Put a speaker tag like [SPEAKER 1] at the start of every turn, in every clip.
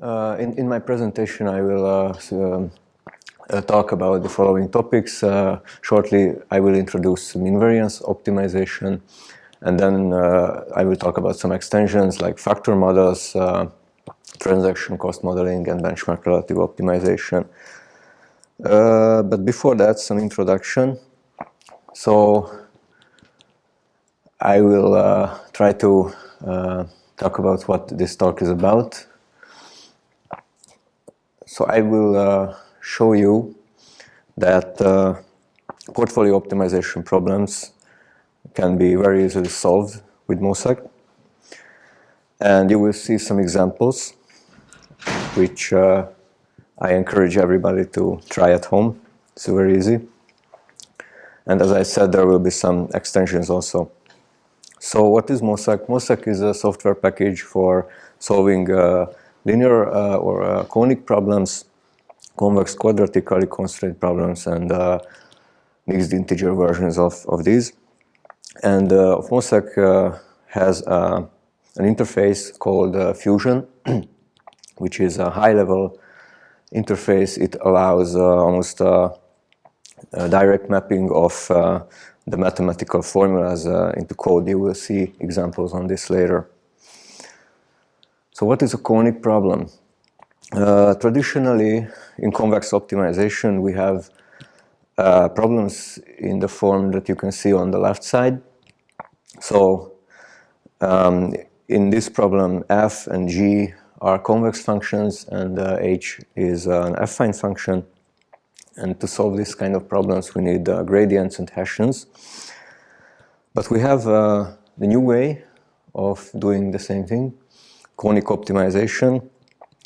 [SPEAKER 1] In my presentation, I will talk about the following topics. Shortly, I will introduce mean-variance optimization, and then I will talk about some extensions like factor models, transaction cost modeling, and benchmark relative optimization. But before that, some introduction. So I will try to talk about what this talk is about. So I will show you that portfolio optimization problems can be very easily solved with Mosek. And you will see some examples which I encourage everybody to try at home. It's very easy. And as I said, there will be some extensions also. So what is Mosek? Mosek is a software package for solving linear or conic problems, convex quadratically constrained problems, and mixed integer versions of these. And Mosek has an interface called Fusion, which is a high-level interface. It allows almost a direct mapping of the mathematical formulas into code. You will see examples on this later. So what is a conic problem? Traditionally, in convex optimization, we have problems in the form that you can see on the left side. So in this problem, f and g are convex functions, and h is an affine function. And to solve this kind of problems, we need gradients and Hessians. But we have the new way of doing the same thing, conic optimization,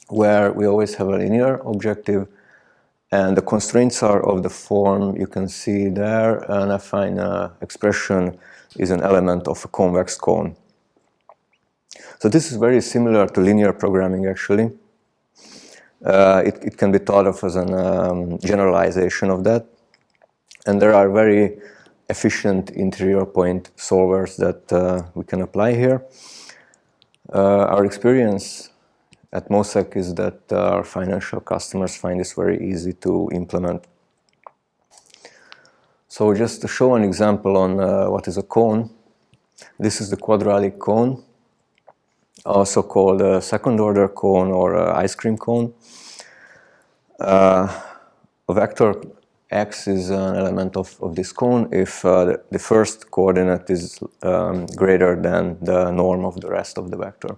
[SPEAKER 1] where we always have a linear objective, and the constraints are of the form you can see there. An affine expression is an element of a convex cone. So this is very similar to linear programming, actually. It can be thought of as a generalization of that. And there are very efficient interior point solvers that we can apply here. Our experience at Mosek is that our financial customers find this very easy to implement. So just to show an example on what is a cone, this is the quadratic cone, also called a second-order cone or ice cream cone. A vector x is an element of this cone if the first coordinate is greater than the norm of the rest of the vector.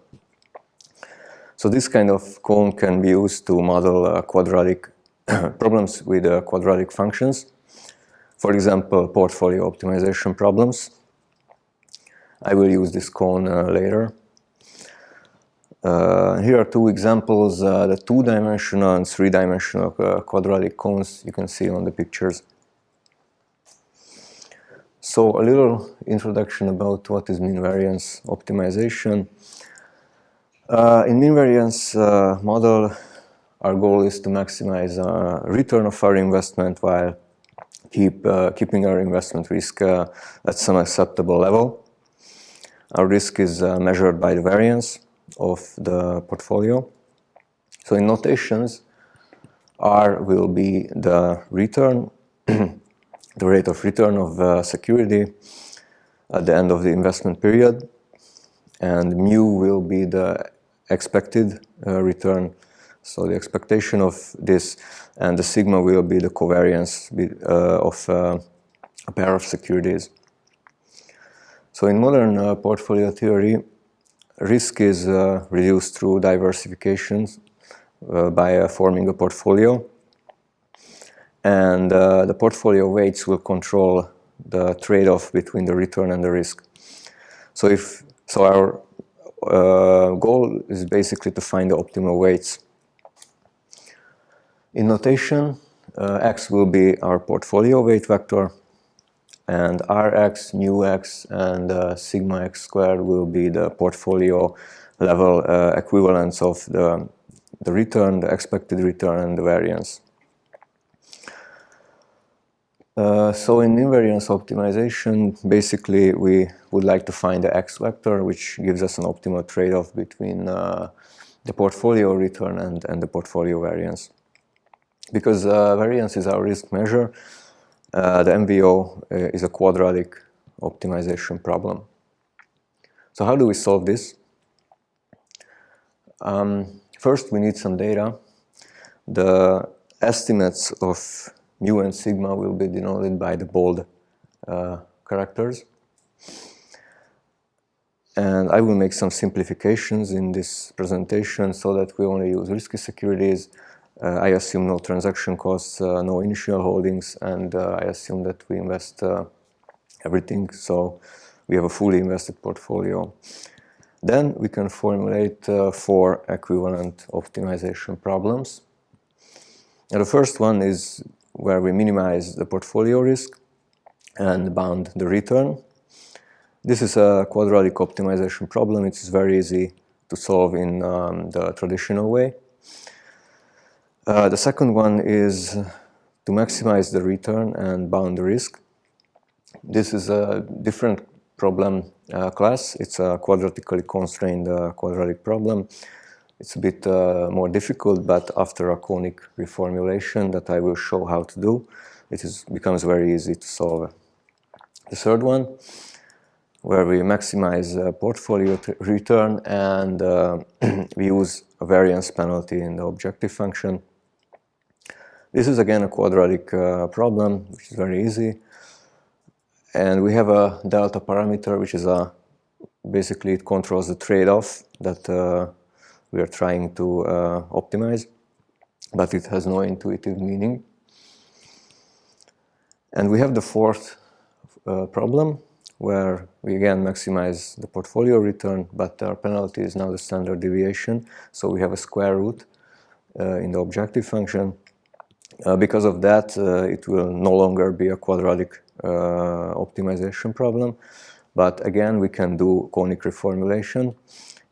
[SPEAKER 1] So this kind of cone can be used to model quadratic problems with quadratic functions. For example, portfolio optimization problems. I will use this cone later. Here are two examples, the two-dimensional and three-dimensional quadratic cones you can see on the pictures. So a little introduction about what is mean-variance optimization. In mean-variance model, our goal is to maximize return of our investment while keeping our investment risk at some acceptable level. Our risk is measured by the variance of the portfolio. So in notations, R will be the return, the rate of return of security at the end of the investment period, and mu will be the expected return, so the expectation of this, and the sigma will be the covariance of a pair of securities. So in modern portfolio theory, risk is reduced through diversification by forming a portfolio, and the portfolio weights will control the trade-off between the return and the risk. So our goal is basically to find the optimal weights. In notation, x will be our portfolio weight vector, and Rx, mu x, and sigma x squared will be the portfolio level equivalents of the return, the expected return, and the variance. So in mean-variance optimization, basically we would like to find the x vector, which gives us an optimal trade-off between the portfolio return and the portfolio variance. Because variance is our risk measure, the MVO is a quadratic optimization problem. So how do we solve this? First, we need some data. The estimates of mu and sigma will be denoted by the bold characters. And I will make some simplifications in this presentation so that we only use risky securities. I assume no transaction costs, no initial holdings, and I assume that we invest everything, so we have a fully invested portfolio. Then we can formulate 4 equivalent optimization problems. Now, the first one is where we minimize the portfolio risk and bound the return. This is a quadratic optimization problem. It's very easy to solve in the traditional way. The second one is to maximize the return and bound the risk. This is a different problem class. It's a quadratically constrained quadratic problem. It's a bit more difficult, but after a conic reformulation that I will show how to do, it becomes very easy to solve. The third one, where we maximize portfolio return and we use a variance penalty in the objective function. This is again a quadratic problem, which is very easy. And we have a delta parameter, which is basically it controls the trade-off that we are trying to optimize, but it has no intuitive meaning. And we have the fourth problem, where we again maximize the portfolio return, but our penalty is now the standard deviation. So we have a square root in the objective function. Because of that, it will no longer be a quadratic optimization problem. But again, we can do conic reformulation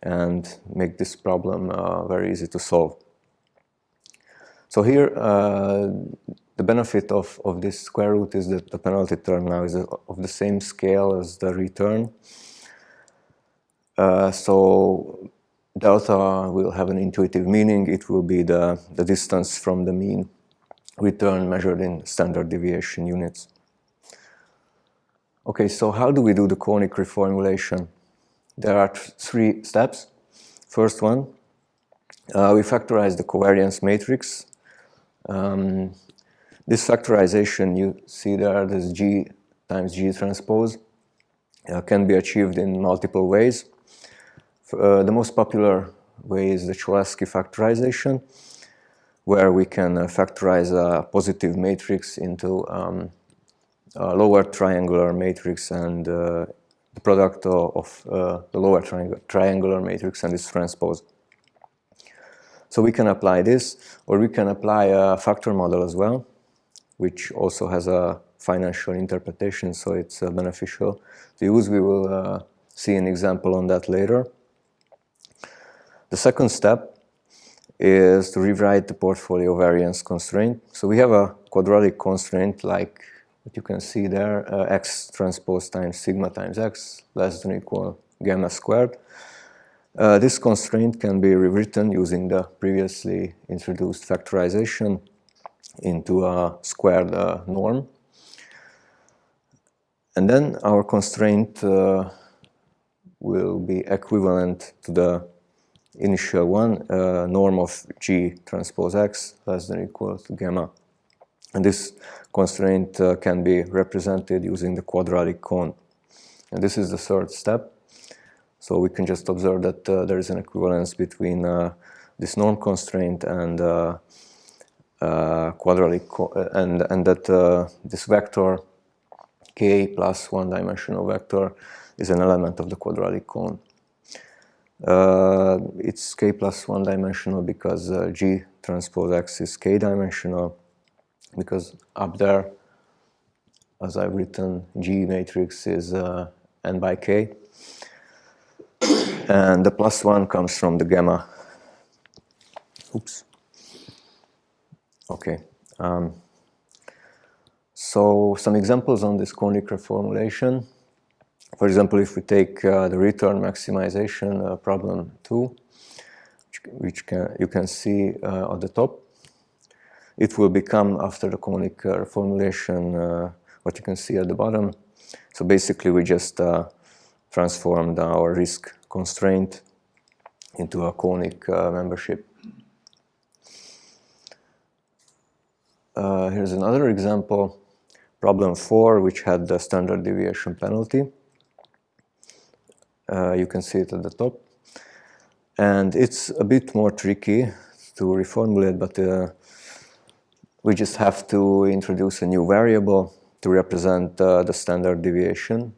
[SPEAKER 1] and make this problem very easy to solve. So here, the benefit of this square root is that the penalty term now is of the same scale as the return. So delta will have an intuitive meaning. It will be the distance from the mean return measured in standard deviation units. Okay, so how do we do the conic reformulation? There are 3 steps. First one, we factorize the covariance matrix. This factorization you see there, this G times G transpose, can be achieved in multiple ways. The most popular way is the Cholesky factorization, where we can factorize a positive matrix into a lower triangular matrix and the product of the lower triangular matrix and its transpose. So we can apply this, or we can apply a factor model as well, which also has a financial interpretation, so it's beneficial to use. We will see an example on that later. The second step is to rewrite the portfolio variance constraint. So we have a quadratic constraint like what you can see there, x transpose times sigma times x less than or equal gamma squared. This constraint can be rewritten using the previously introduced factorization into a squared norm. And then our constraint will be equivalent to the initial one, norm of G transpose x less than or equal to gamma. And this constraint can be represented using the quadratic cone. And this is the third step. So we can just observe that there is an equivalence between this norm constraint and quadratic and that this vector k plus one-dimensional vector is an element of the quadratic cone. It's k plus one-dimensional because G transpose x is k-dimensional, because up there, as I've written, G matrix is n by k, and the plus one comes from the gamma. Oops. Okay. So some examples on this conic reformulation. For example, if we take the return maximization problem 2, you can see at the top. It will become, after the conic formulation, what you can see at the bottom. So basically we just transformed our risk constraint into a conic membership. Here's another example, problem 4, which had the standard deviation penalty. You can see it at the top. And it's a bit more tricky to reformulate, but we just have to introduce a new variable to represent the standard deviation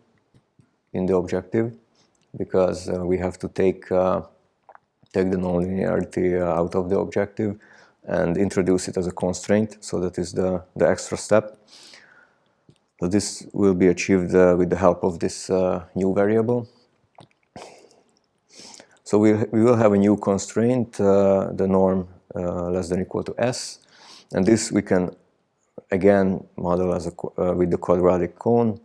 [SPEAKER 1] in the objective, because we have to take the nonlinearity out of the objective and introduce it as a constraint. So that is the extra step. So this will be achieved with the help of this new variable. So we will have a new constraint, the norm less than or equal to s, and this we can again model as with the quadratic cone.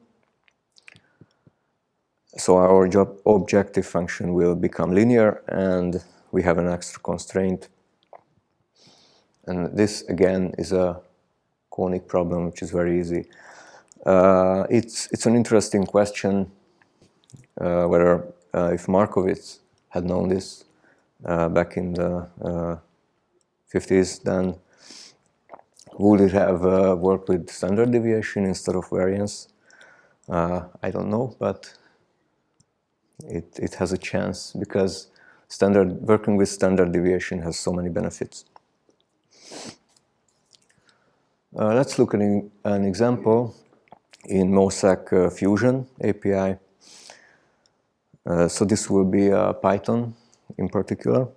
[SPEAKER 1] So our objective function will become linear, and we have an extra constraint. And this again is a conic problem, which is very easy. It's an interesting question whether if Markowitz had known this back in the 50s, then would it have worked with standard deviation instead of variance? I don't know, but it has a chance, because working with standard deviation has so many benefits. Let's look at an example in Mosek Fusion API. So this will be Python in particular.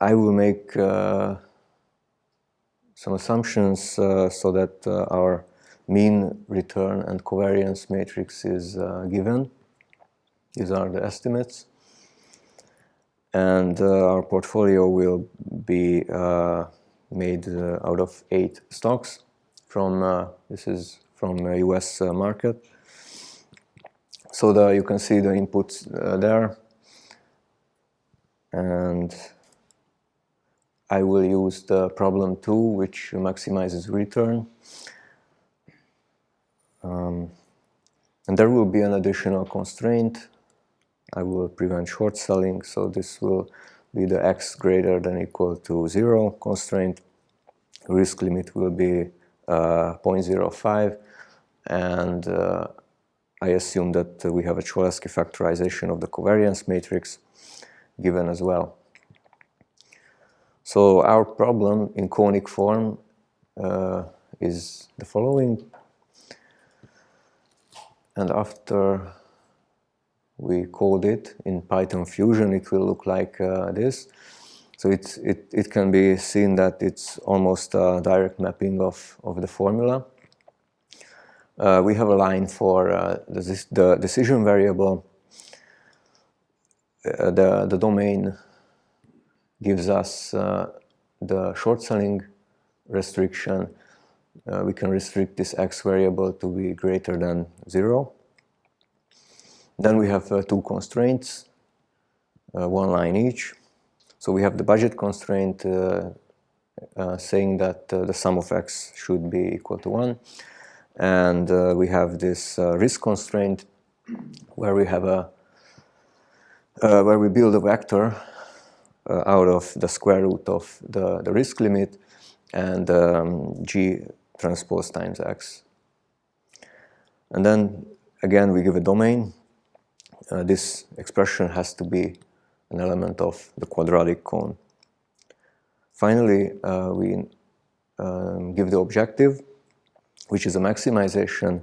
[SPEAKER 1] I will make some assumptions so that our mean, return, and covariance matrix is given. These are the estimates. And our portfolio will be made out of 8 stocks from, this is from a US market. So you can see the inputs there. And I will use the problem 2, which maximizes return. And there will be an additional constraint. I will prevent short selling, so this will be the x greater than or equal to 0 constraint. Risk limit will be 0.05, and I assume that we have a Cholesky factorization of the covariance matrix given as well. So our problem in conic form is the following. And after we code it in Python Fusion, it will look like this. So it can be seen that it's almost a direct mapping of the formula. We have a line for the decision variable. The domain gives us the short selling restriction. We can restrict this x variable to be greater than 0. Then we have 2 constraints, 1 line each. So we have the budget constraint saying that the sum of x should be equal to 1. And we have this risk constraint where we have where we build a vector out of the square root of the risk limit and g transpose times x. And then again we give a domain. This expression has to be an element of the quadratic cone. Finally, we give the objective, which is a maximization,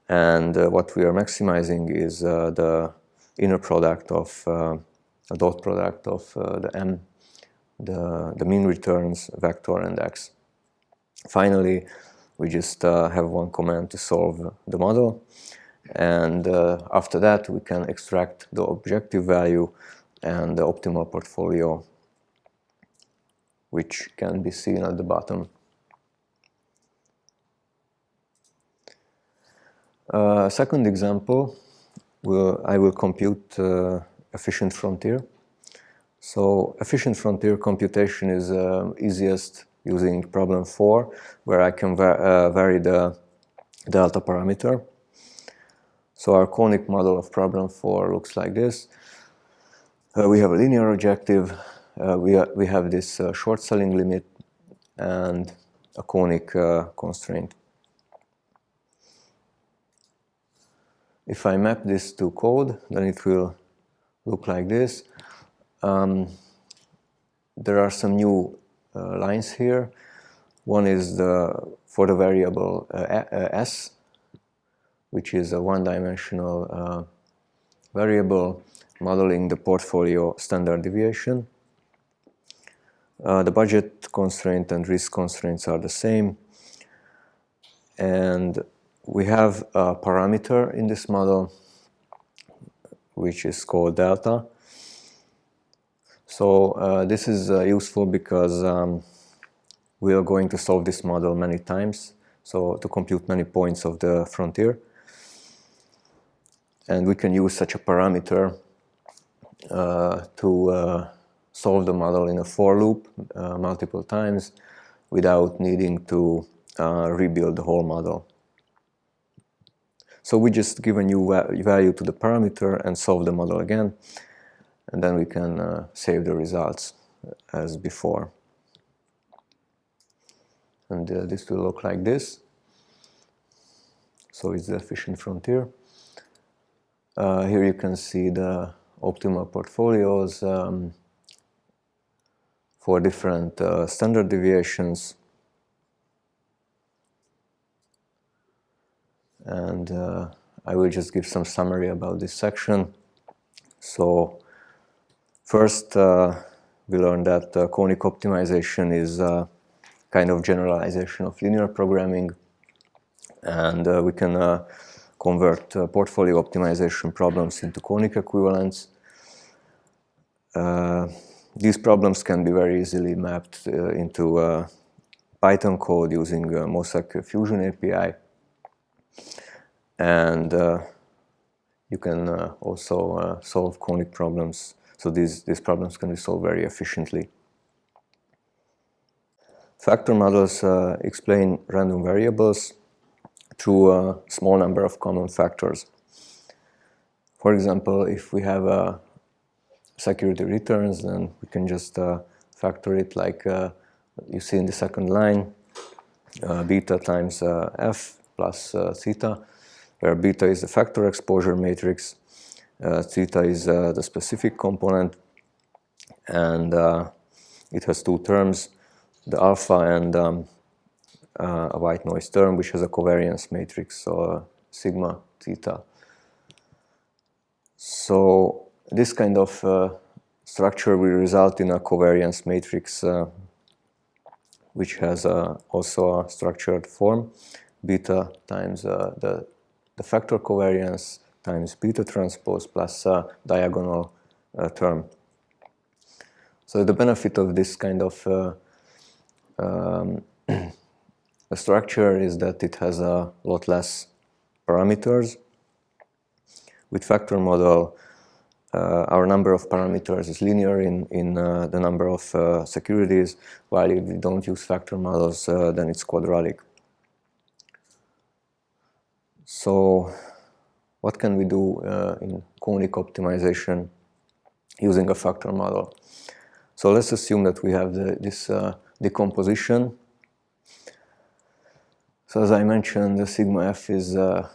[SPEAKER 1] and what we are maximizing is the inner product of a dot product of the m, the mean returns vector and x. Finally, we just have one command to solve the model, and after that we can extract the objective value and the optimal portfolio, which can be seen at the bottom. Second example, I will compute efficient frontier. So efficient frontier computation is easiest using problem 4, where I can vary the delta parameter. So our conic model of problem 4 looks like this. We have a linear objective, we have this short selling limit, and a conic constraint. If I map this to code, then it will look like this. There are some new lines here. One is for the variable s, which is a one-dimensional variable modeling the portfolio standard deviation. The budget constraint and risk constraints are the same. And we have a parameter in this model, which is called delta. So this is useful because we are going to solve this model many times, so to compute many points of the frontier. And we can use such a parameter to solve the model in a for loop multiple times without needing to rebuild the whole model. So we just give a new value to the parameter and solve the model again, and then we can save the results as before. And this will look like this. So it's the efficient frontier. Here you can see the optimal portfolios for different standard deviations. And I will just give some summary about this section. So first, we learned that conic optimization is a kind of generalization of linear programming, and we can convert portfolio optimization problems into conic equivalents. These problems can be very easily mapped into Python code using Mosek Fusion API. And you can also solve conic problems. So these problems can be solved very efficiently. Factor models explain random variables through a small number of common factors. For example, if we have security returns, then we can just factor it like you see in the second line, beta times f plus theta, where beta is the factor exposure matrix, theta is the specific component, and it has two terms, the alpha and a white noise term, which has a covariance matrix, so sigma theta. So this kind of structure will result in a covariance matrix which has also a structured form, beta times the factor covariance times beta transpose plus diagonal term. So the benefit of this kind of a structure is that it has a lot less parameters. With factor model, our number of parameters is linear in the number of securities, while if we don't use factor models, then it's quadratic. So what can we do in conic optimization using a factor model? So let's assume that we have this decomposition. So as I mentioned, the sigma f is the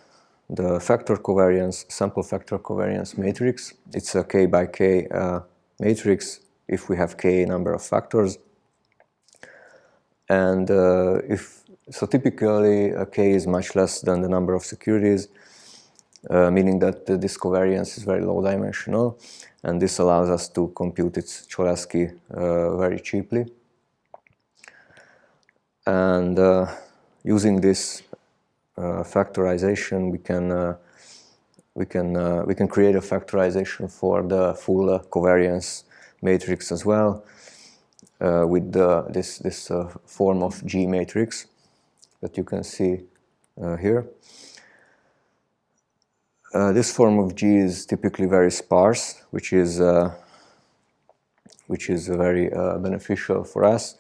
[SPEAKER 1] factor covariance, sample factor covariance matrix. It's a k by k matrix if we have k number of factors. And so typically k is much less than the number of securities, meaning that this covariance is very low dimensional, and this allows us to compute its Cholesky very cheaply. And using this factorization, we can create a factorization for the full covariance matrix as well, with this form of G matrix that you can see here. This form of G is typically very sparse, which is very beneficial for us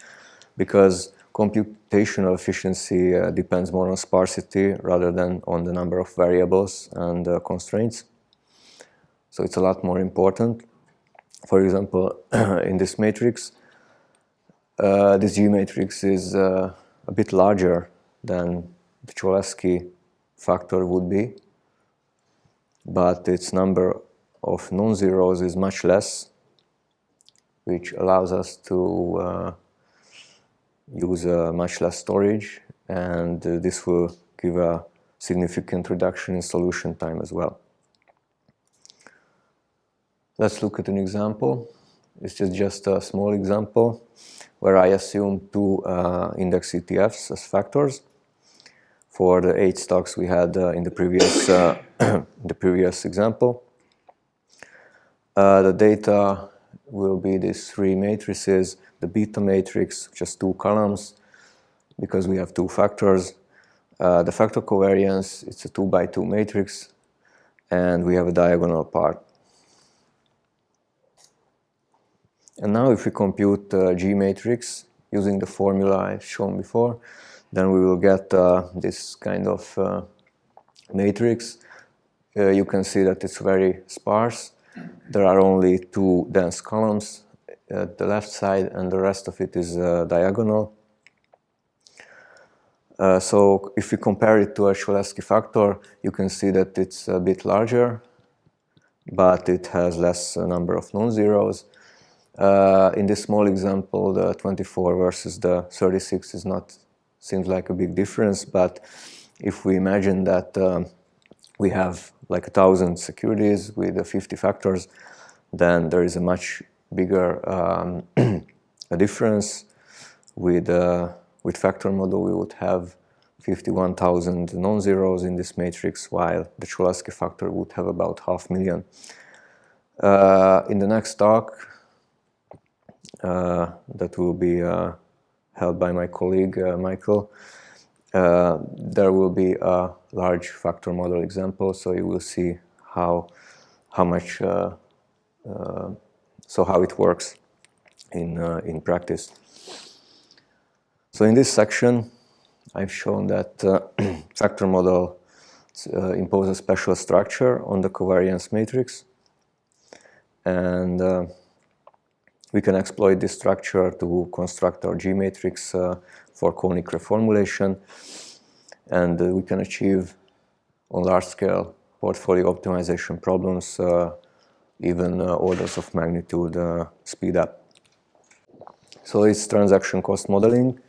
[SPEAKER 1] because computational efficiency depends more on sparsity rather than on the number of variables and constraints. So it's a lot more important. For example, in this matrix, this G matrix is a bit larger than the Cholesky factor would be, but its number of non-zeros is much less, which allows us to use much less storage, and this will give a significant reduction in solution time as well. Let's look at an example. This is just a small example where I assume two index ETFs as factors for the 8 stocks we had in the previous example. The data will be these 3 matrices, the beta matrix, just 2 columns, because we have 2 factors. The factor covariance, it's a 2 by 2 matrix, and we have a diagonal part. And now if we compute G matrix using the formula I've shown before, then we will get this kind of matrix. You can see that it's very sparse. There are only 2 dense columns at the left side, and the rest of it is diagonal. So if we compare it to a Cholesky factor, you can see that it's a bit larger, but it has less number of non-zeros. In this small example, the 24 versus the 36 seems like a big difference, but if we imagine that we have like 1,000 securities with 50 factors, then there is a much bigger a difference. With factor model, we would have 51,000 non-zeros in this matrix, while the Cholesky factor would have about 500,000. In the next talk, that will be held by my colleague Michael, there will be a large factor model example, so you will see how it works in practice. So in this section, I've shown that factor model imposes a special structure on the covariance matrix, and we can exploit this structure to construct our G matrix for conic reformulation, and we can achieve on large-scale portfolio optimization problems even orders of magnitude speed up. So it's transaction cost modeling.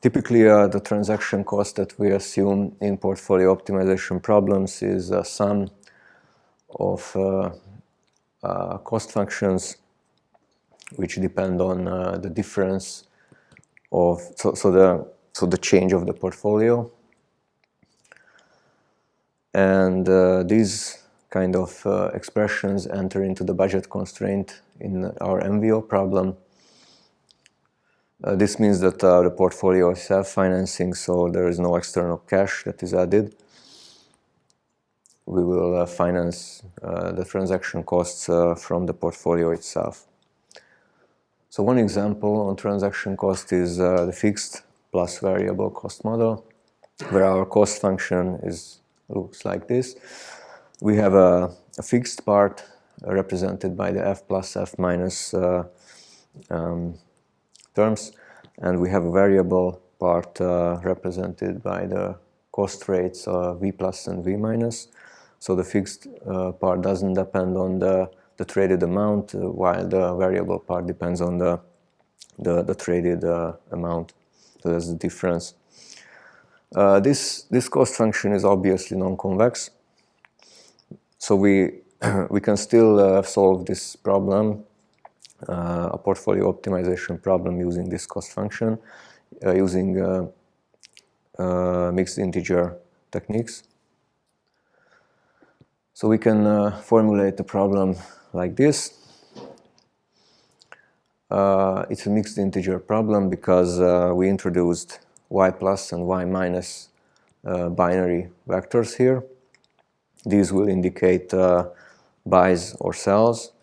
[SPEAKER 1] Typically, the transaction cost that we assume in portfolio optimization problems is a sum of cost functions which depend on the difference of the change of the portfolio, and these kind of expressions enter into the budget constraint in our MVO problem. This means that the portfolio is self-financing, so there is no external cash that is added. We will finance the transaction costs from the portfolio itself. So one example on transaction cost is the fixed plus variable cost model, where our cost function looks like this. We have a fixed part represented by the f plus f minus terms, and we have a variable part represented by the cost rates v plus and v minus. So the fixed part doesn't depend on the traded amount, while the variable part depends on the traded amount. So that's the difference. This cost function is obviously non-convex. So we can still solve this problem, a portfolio optimization problem, using this cost function, using mixed integer techniques. So we can formulate the problem like this. It's a mixed integer problem because we introduced y plus and y minus binary vectors here. These will indicate buys or sells.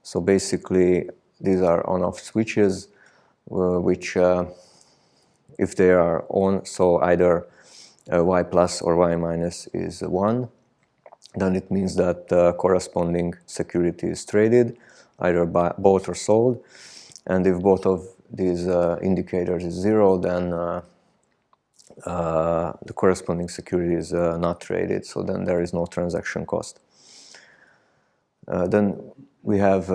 [SPEAKER 1] So basically, these are on-off switches, which if they are on, so either y plus or y minus is 1, then it means that corresponding security is traded, either bought or sold. And if both of these indicators is 0, then the corresponding security is not traded, so then there is no transaction cost. Then we have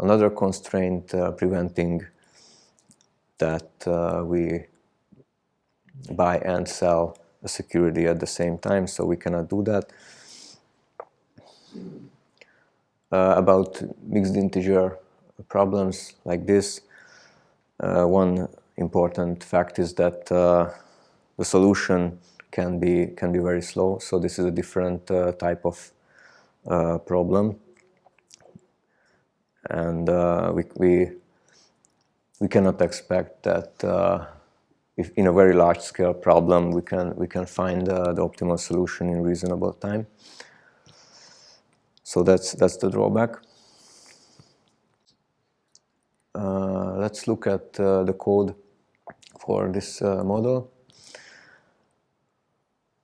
[SPEAKER 1] another constraint preventing that we buy and sell a security at the same time, so we cannot do that. About mixed integer problems like this, one important fact is that the solution can be very slow. So this is a different type of problem, and we cannot expect that if in a very large scale problem we can find the optimal solution in reasonable time. So that's the drawback. Let's look at the code for this model.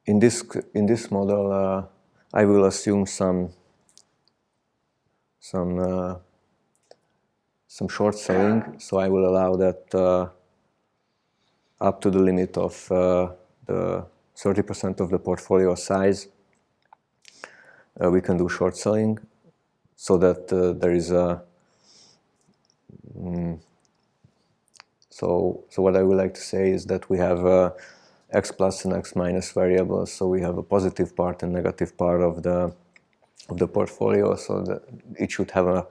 [SPEAKER 1] In this model, I will assume some short selling. So I will allow that up to the limit of the 30% of the portfolio size, we can do short selling, so that there is a So what I would like to say is that we have x plus and x minus variables. So we have a positive part and negative part of the portfolio. So that it should have a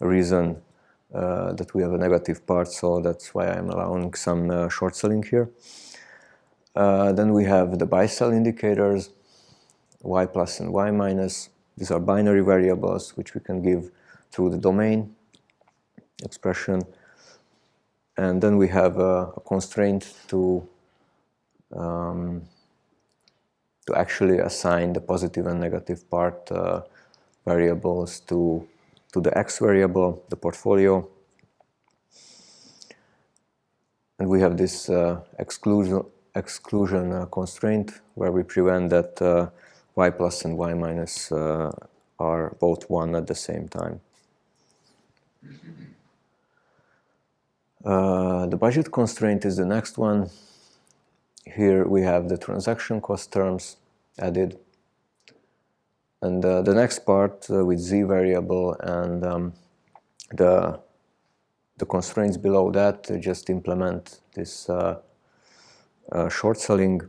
[SPEAKER 1] reason that we have a negative part. So that's why I'm allowing some short selling here. Then we have the buy sell indicators, y plus and y minus. These are binary variables which we can give through the domain expression. And then we have a constraint to actually assign the positive and negative part variables to the x variable, the portfolio. And we have this exclusion constraint where we prevent that y plus and y minus are both 1 at the same time. The budget constraint is the next one. Here we have the transaction cost terms added. And the next part with z variable and the constraints below that just implement this short selling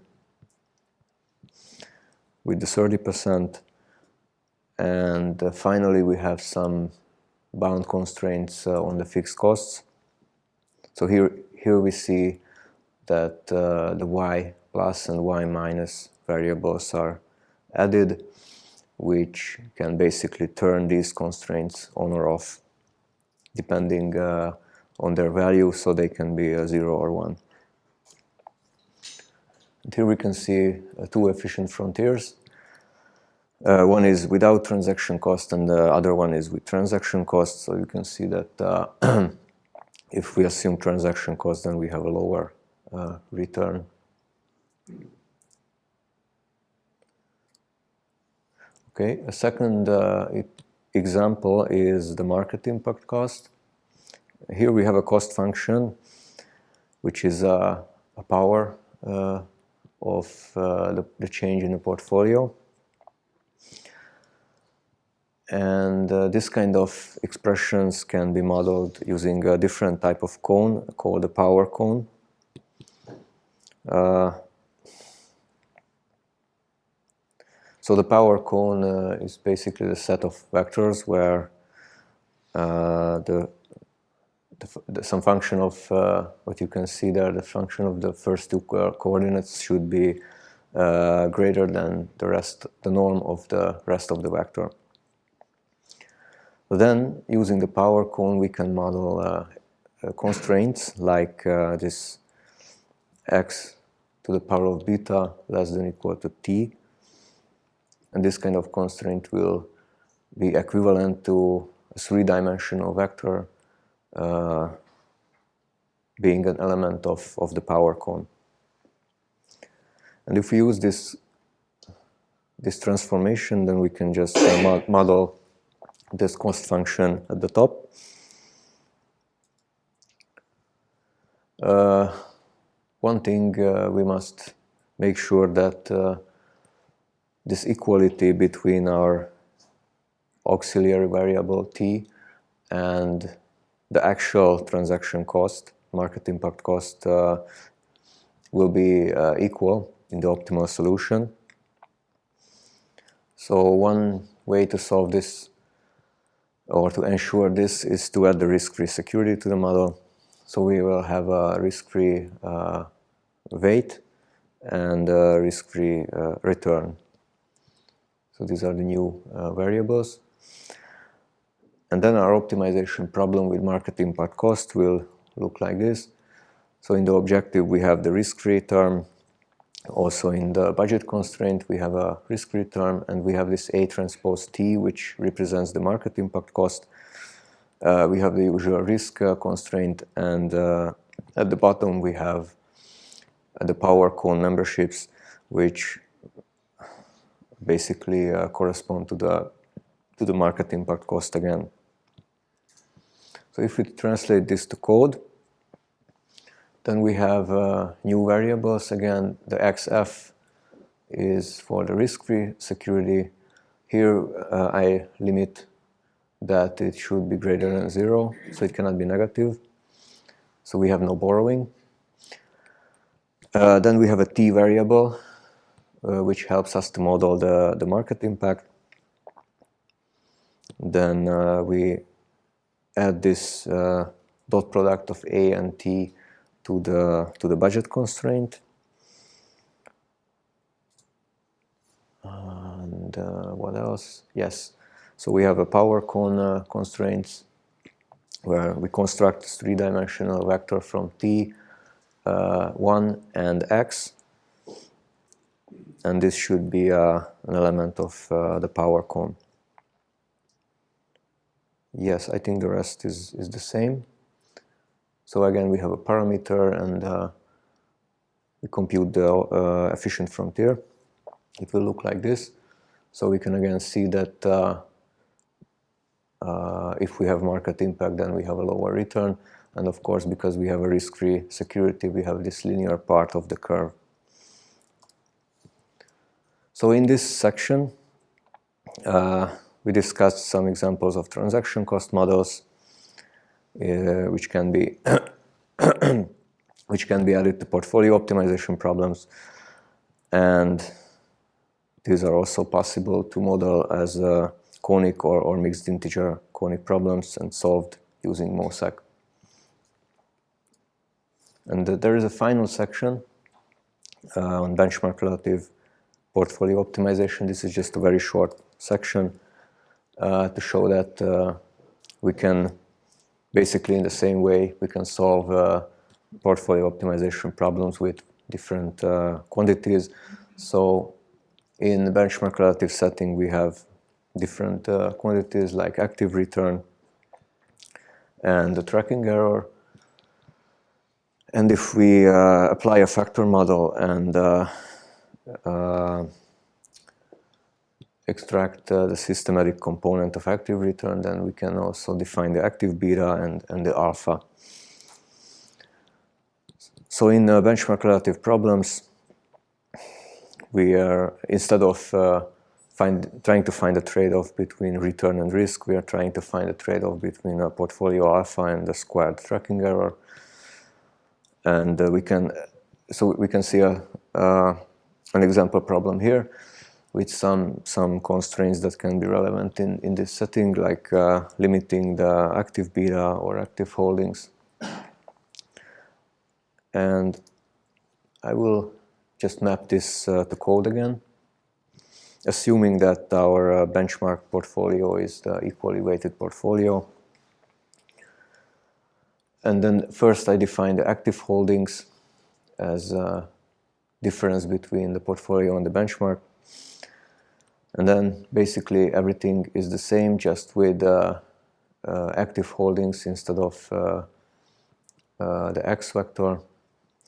[SPEAKER 1] with the 30%. And finally we have some bound constraints on the fixed costs. So here we see that the y plus and y minus variables are added, which can basically turn these constraints on or off depending on their value, so they can be 0 or 1. And here we can see two efficient frontiers. One is without transaction cost and the other one is with transaction cost. So you can see that if we assume transaction cost, then we have a lower return. Okay, a second example is the market impact cost. Here we have a cost function, which is a power of the change in the portfolio. And this kind of expressions can be modeled using a different type of cone called a power cone. So the power cone is basically the set of vectors where some function of what you can see there, the function of the first two coordinates should be greater than the norm of the rest of the vector. Then, using the power cone, we can model constraints like this x to the power of beta less than or equal to t. And this kind of constraint will be equivalent to a three-dimensional vector being an element of the power cone. And if we use this transformation, then we can just model this cost function at the top. One thing we must make sure that this equality between our auxiliary variable t and the actual transaction cost, market impact cost, will be equal in the optimal solution. So one way to solve this or to ensure this is to add the risk-free security to the model. So we will have a risk-free weight and a risk-free return. So these are the new variables. And then our optimization problem with market impact cost will look like this. So in the objective we have the risk-free term. Also in the budget constraint we have a risk-free term, and we have this A transpose T, which represents the market impact cost. We have the usual risk constraint, and at the bottom we have the power cone memberships, which basically correspond to the market impact cost again. So if we translate this to code, then we have new variables. Again, the XF is for the risk-free security. Here I limit that it should be greater than 0, so it cannot be negative. So we have no borrowing. Then we have a T variable, which helps us to model the market impact. Then we add this dot product of A and T to the budget constraint. And what else? Yes. So we have a power cone constraints where we construct this three-dimensional vector from T, 1 and X. And this should be an element of the power cone. Yes, I think the rest is the same. So again, we have a parameter, and we compute the efficient frontier. It will look like this. So we can again see that if we have market impact, then we have a lower return. And of course, because we have a risk-free security, we have this linear part of the curve. So in this section, we discussed some examples of transaction cost models, which can be added to portfolio optimization problems, and these are also possible to model as conic or mixed integer conic problems and solved using Mosek. And there is a final section on benchmark relative portfolio optimization. This is just a very short section to show that we can basically in the same way we can solve portfolio optimization problems with different quantities. So in the benchmark relative setting we have different quantities like active return and the tracking error. And if we apply a factor model and extract the systematic component of active return, then we can also define the active beta and the alpha. So in benchmark relative problems, we are, instead of trying to find a trade-off between return and risk, we are trying to find a trade-off between a portfolio alpha and the squared tracking error. And we can see an example problem here with some constraints that can be relevant in this setting, like limiting the active beta or active holdings. And I will just map this to code again, assuming that our benchmark portfolio is the equally weighted portfolio. And then first I define the active holdings as difference between the portfolio and the benchmark. And then basically everything is the same, just with active holdings instead of the x vector.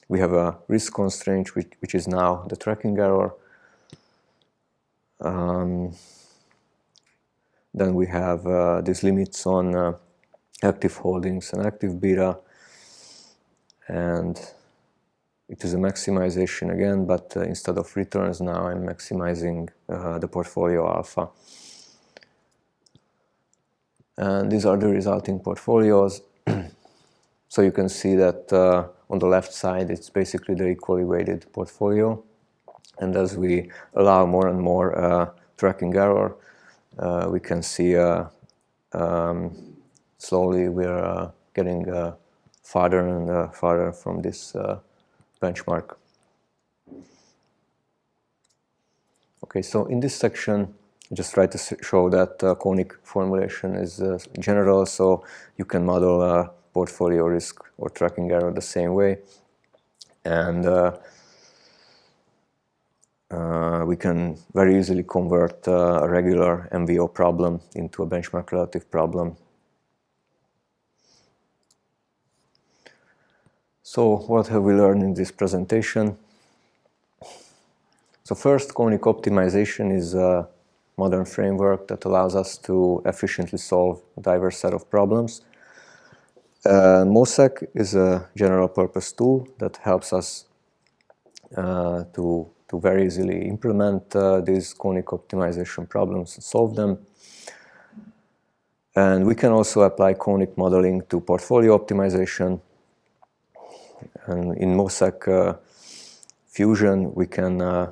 [SPEAKER 1] We have a risk constraint, which is now the tracking error. Then we have these limits on active holdings and active beta, and it is a maximization again, but instead of returns now I'm maximizing the portfolio alpha. And these are the resulting portfolios. So you can see that on the left side it's basically the equally weighted portfolio, and as we allow more and more tracking error, we can see slowly we're getting farther and farther from this benchmark. Okay, so in this section I just try to show that conic formulation is general, so you can model portfolio risk or tracking error the same way, and we can very easily convert a regular MVO problem into a benchmark relative problem. So what have we learned in this presentation? So first, conic optimization is a modern framework that allows us to efficiently solve a diverse set of problems. Mosek is a general purpose tool that helps us to very easily implement these conic optimization problems and solve them. And we can also apply conic modeling to portfolio optimization. And in Mosek Fusion, we can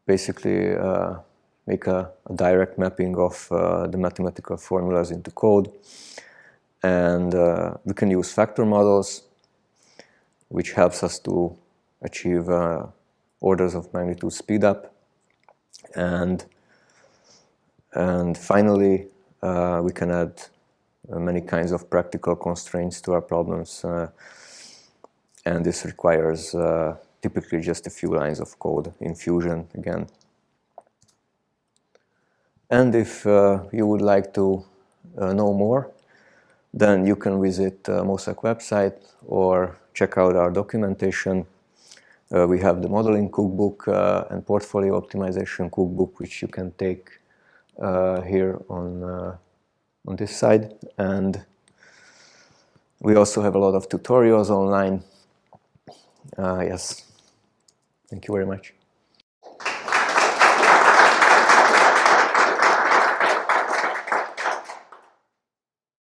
[SPEAKER 1] basically make a direct mapping of the mathematical formulas into code. And we can use factor models, which helps us to achieve orders of magnitude speed up. And finally, we can add many kinds of practical constraints to our problems. And this requires typically just a few lines of code in Fusion again. And if you would like to know more, then you can visit Mosek website or check out our documentation. We have the modeling cookbook and portfolio optimization cookbook, which you can take here on this side. And we also have a lot of tutorials online. Yes, thank you very much.